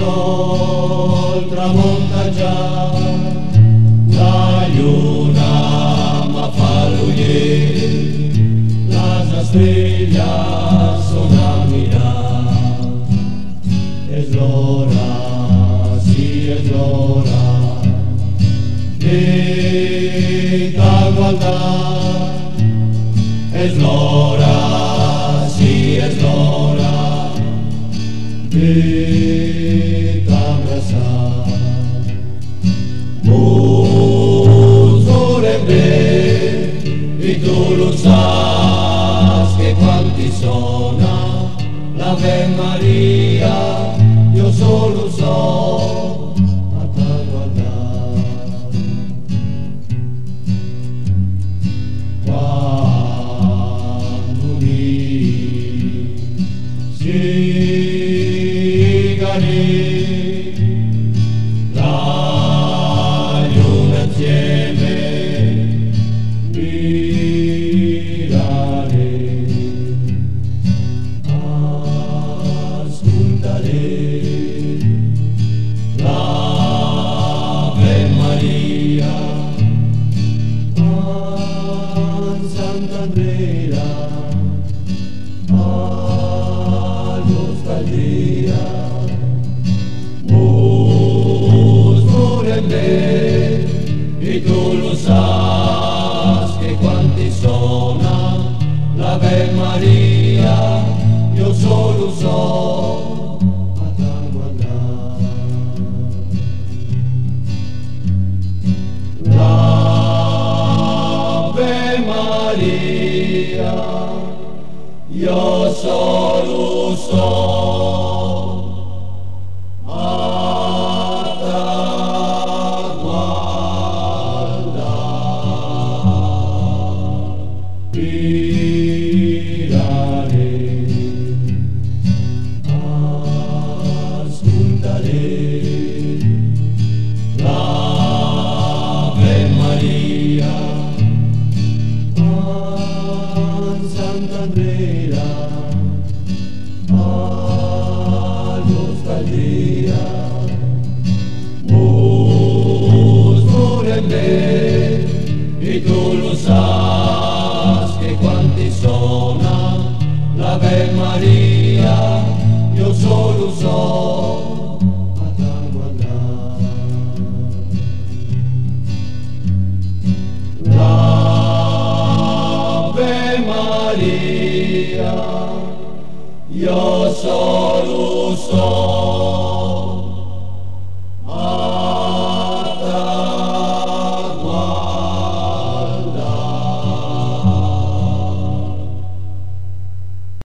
sol tramonta già, la luna m'fa l'uller, les estrelles són a mirar. És l'hora, sí és l'hora, de guardar. És l'hora, sí és l'hora, de t'abraçar. Uns veurem bé, i tu lo saps, que quan ti sona l'Ave Maria, jo solo so a t'aguardar. Quando mi la luna insieme mirare, ascoltare l'Ave Maria a Sant'Andrea, a nostalgia. E tu lo sai che quanti sona l'Ave Maria, io solo so a t'aguardare. L'Ave Maria, io solo so l'Ave Maria a Sant'Andrea, a nostalgia. Veurem bé, i tu lo saps, che quanti sona l'Ave Maria, io solo so a t'aguardare. L'Ave Maria, io solo so